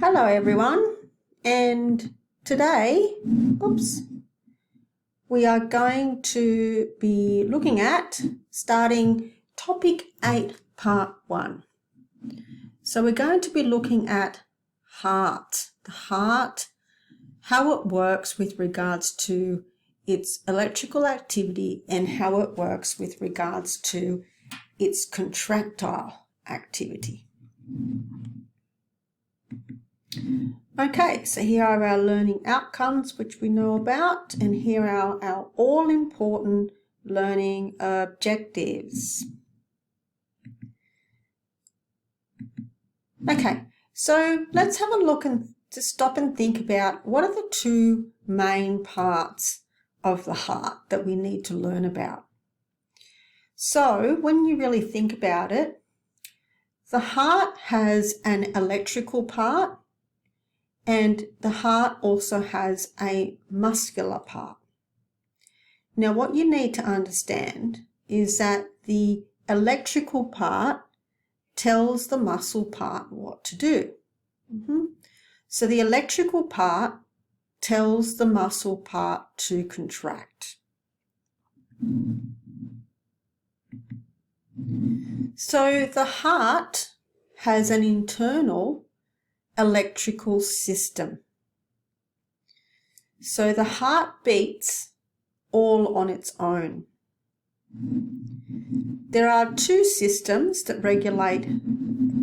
Hello everyone, and today, we are going to be looking at starting topic 8 part 1. So we're going to be looking at heart, the heart, how it works with regards to its electrical activity and how it works with regards to its contractile activity. Okay, so here are our learning outcomes, which we know about, and here are our all-important learning objectives. Okay, so let's have a look and just stop and think about what are the two main parts of the heart that we need to learn about. So when you really think about it, the heart has an electrical part, and the heart also has a muscular part. Now, what you need to understand is that the electrical part tells the muscle part what to do. So the electrical part tells the muscle part to contract. So the heart has an internal electrical system. So the heart beats all on its own. There are two systems that regulate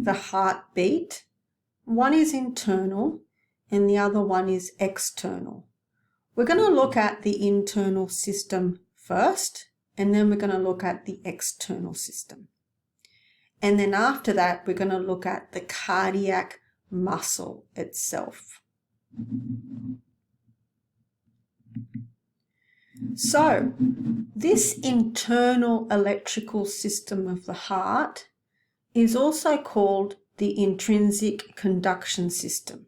the heartbeat. One is internal and the other one is external. We're going to look at the internal system first, and then we're going to look at the external system. And then after that, we're going to look at the cardiac muscle itself. So this internal electrical system of the heart is also called the intrinsic conduction system.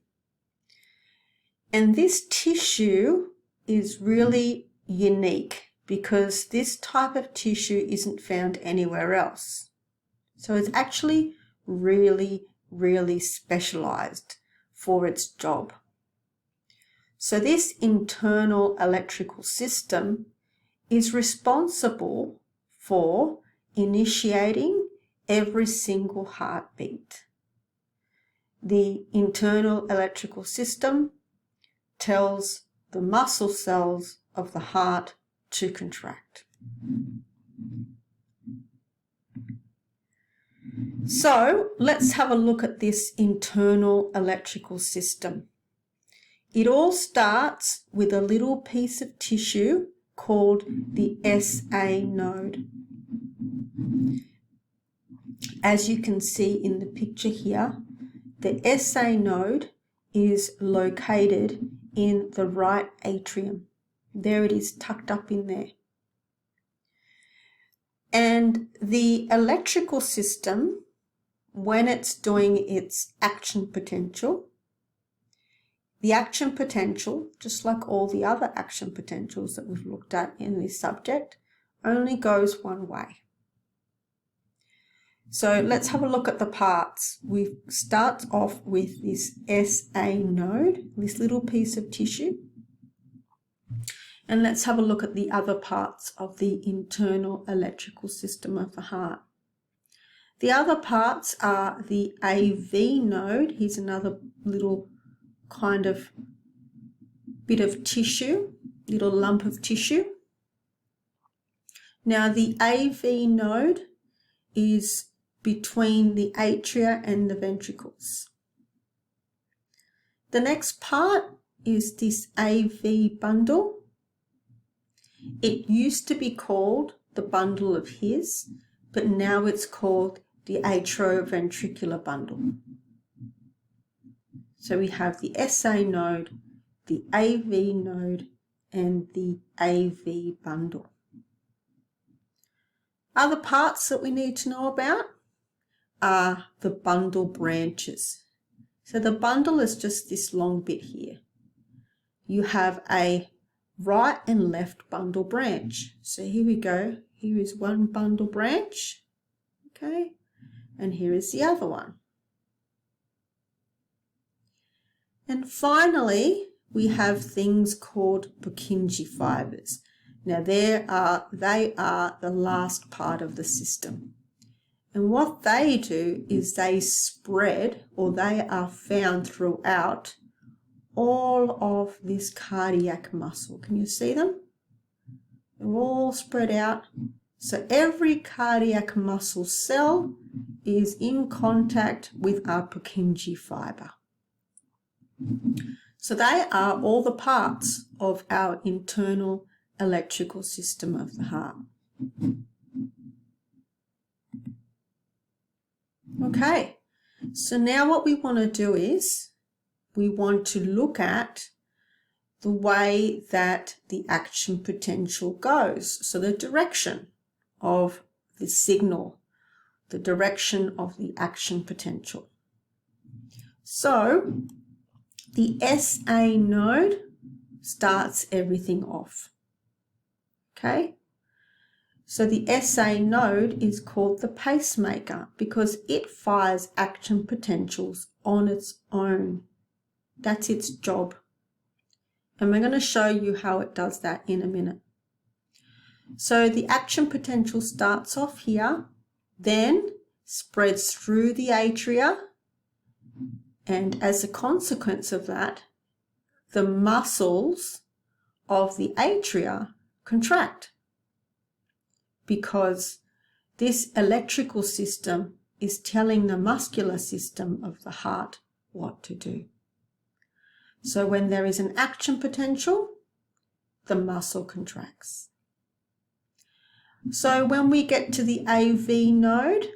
And this tissue is really unique because this type of tissue isn't found anywhere else. So it's actually really specialized for its job. So this internal electrical system is responsible for initiating every single heartbeat. The internal electrical system tells the muscle cells of the heart to contract. So let's have a look at this internal electrical system. It all starts with a little piece of tissue called the SA node. As you can see in the picture here, the SA node is located in the right atrium. There it is, tucked up in there. And the electrical system, when it's doing its action potential, the action potential, just like all the other action potentials that we've looked at in this subject, only goes one way. So let's have a look at the parts. We start off with this SA node, this little piece of tissue. And let's have a look at the other parts of the internal electrical system of the heart. The other parts are the AV node. Here's another little kind of bit of tissue, little lump of tissue. Now the AV node is between the atria and the ventricles. The next part is this AV bundle. It used to be called the bundle of His, but now it's called the atrioventricular bundle. So we have the SA node, the AV node, and the AV bundle. Other parts that we need to know about are the bundle branches. So the bundle is just this long bit here. You have a right and left bundle branch. So here we go. Here is one bundle branch, okay, and here is the other one. And finally, we have things called Purkinje fibers. Now, they are the last part of the system. And what they do is they spread, or they are found throughout all of this cardiac muscle. Can you see them? They're all spread out. So every cardiac muscle cell is in contact with our Purkinje fiber. So they are all the parts of our internal electrical system of the heart. Okay, so now what we want to do is we want to look at the way that the action potential goes. So the direction of the signal, the direction of the action potential. So the SA node starts everything off. Okay? So the SA node is called the pacemaker because it fires action potentials on its own. That's its job. And we're going to show you how it does that in a minute. So the action potential starts off here, then spreads through the atria, and as a consequence of that, the muscles of the atria contract because this electrical system is telling the muscular system of the heart what to do. So when there is an action potential, the muscle contracts. So when we get to the AV node,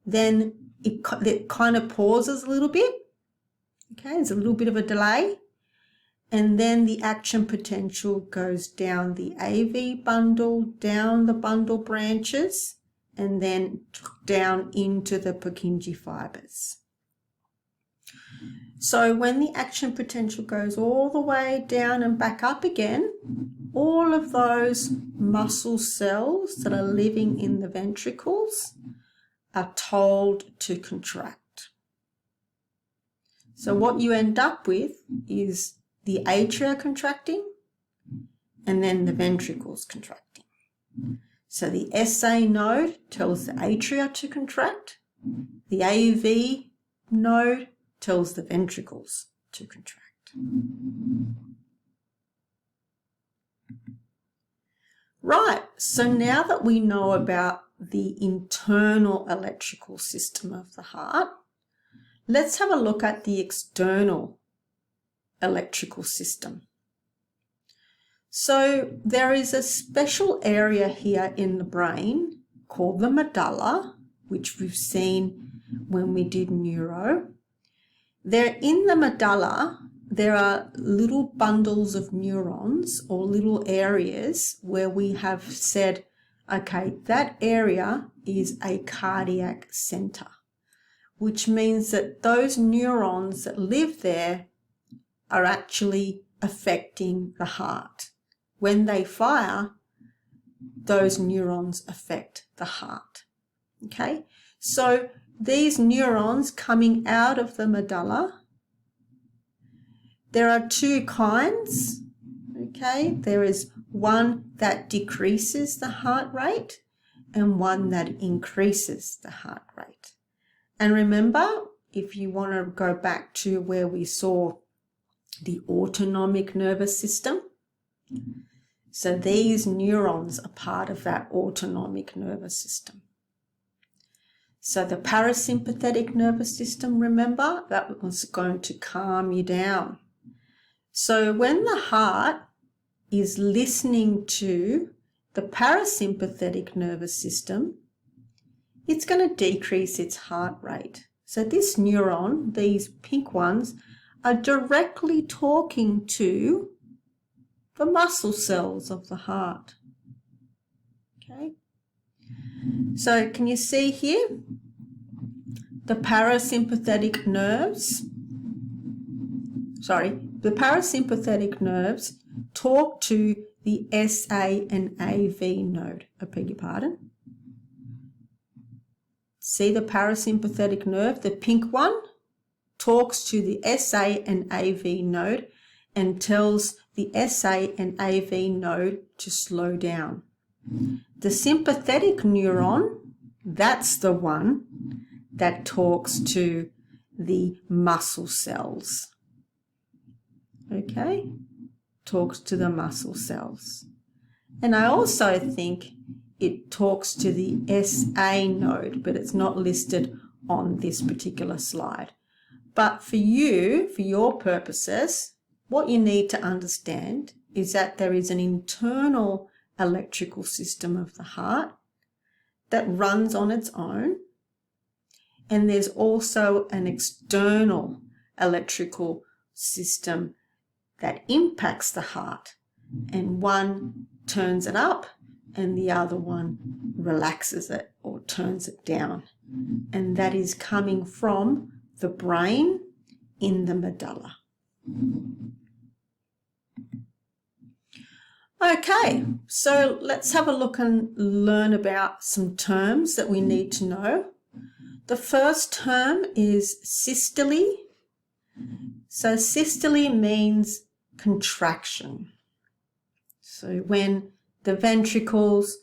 then it kind of pauses a little bit. Okay, there's a little bit of a delay. And then the action potential goes down the AV bundle, down the bundle branches, and then down into the Purkinje fibers. So when the action potential goes all the way down and back up again, all of those muscle cells that are living in the ventricles are told to contract. So what you end up with is the atria contracting and then the ventricles contracting. So the SA node tells the atria to contract, the AV node tells the ventricles to contract. Right, so now that we know about the internal electrical system of the heart, let's have a look at the external electrical system. So there is a special area here in the brain called the medulla, which we've seen when we did neuro. There in the medulla, there are little bundles of neurons or little areas where we have said, okay, that area is a cardiac center, which means that those neurons that live there are actually affecting the heart. When they fire, those neurons affect the heart. Okay, so these neurons coming out of the medulla, there are two kinds. Okay, there is one that decreases the heart rate and one that increases the heart rate. And remember, if you want to go back to where we saw the autonomic nervous system, so these neurons are part of that autonomic nervous system. So the parasympathetic nervous system, remember, that was going to calm you down. So when the heart is listening to the parasympathetic nervous system, it's going to decrease its heart rate. So this neuron, these pink ones, are directly talking to the muscle cells of the heart. Okay. So can you see here? The parasympathetic nerves talk to the SA and AV node. I beg your pardon. See the parasympathetic nerve, the pink one, talks to the SA and AV node and tells the SA and AV node to slow down. The sympathetic neuron, that's the one that talks to the muscle cells. Okay? Talks to the muscle cells. And I also think it talks to the SA node, but it's not listed on this particular slide. But for you, for your purposes, what you need to understand is that there is an internal electrical system of the heart that runs on its own, and there's also an external electrical system that impacts the heart, and one turns it up and the other one relaxes it or turns it down, and that is coming from the brain in the medulla. Okay, so let's have a look and learn about some terms that we need to know. The first term is systole. So systole means contraction. So when the ventricles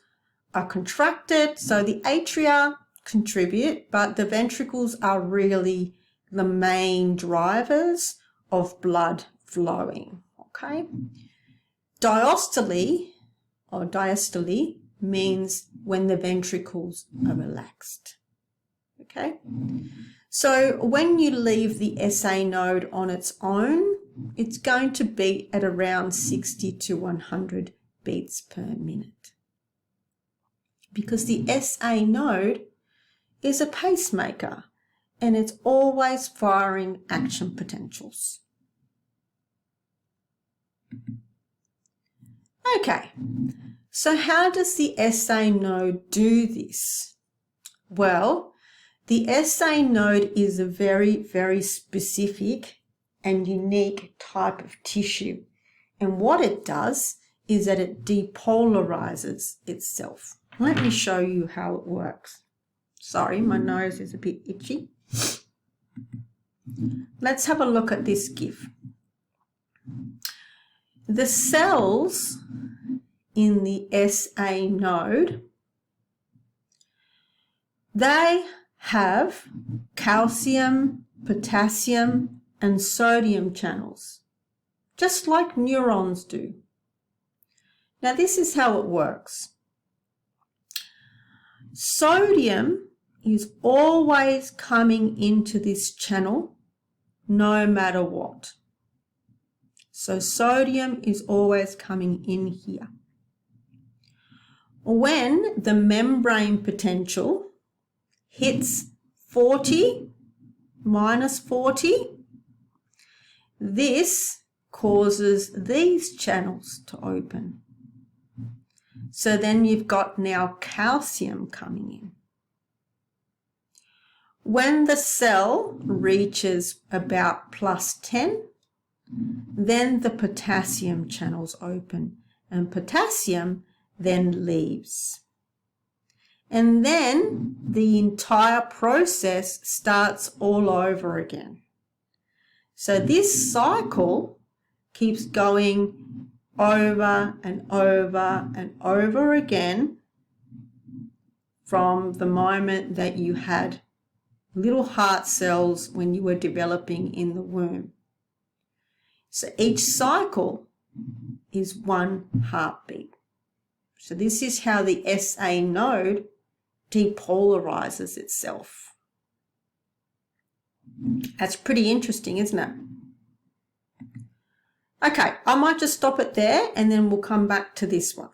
are contracted, so the atria contribute, but the ventricles are really the main drivers of blood flowing, okay? Diastole or diastole means when the ventricles are relaxed, okay? So when you leave the SA node on its own, it's going to beat at around 60 to 100 beats per minute, because the SA node is a pacemaker and it's always firing action potentials. Okay, so how does the SA node do this? Well, the SA node is a very, very specific and unique type of tissue, and what it does is that it depolarizes itself. Let me show you how it works. Sorry, my nose is a bit itchy. Let's have a look at this GIF. The cells in the SA node, they have calcium, potassium, and sodium channels, just like neurons do. Now, this is how it works. Sodium is always coming into this channel, no matter what. So sodium is always coming in here. When the membrane potential hits 40, minus 40, this causes these channels to open. So then you've got now calcium coming in. When the cell reaches about plus 10, then the potassium channels open, and potassium then leaves. And then the entire process starts all over again. So this cycle keeps going over and over and over again from the moment that you had little heart cells when you were developing in the womb. So each cycle is one heartbeat. So this is how the SA node depolarizes itself. That's pretty interesting, isn't it? Okay, I might just stop it there and then we'll come back to this one.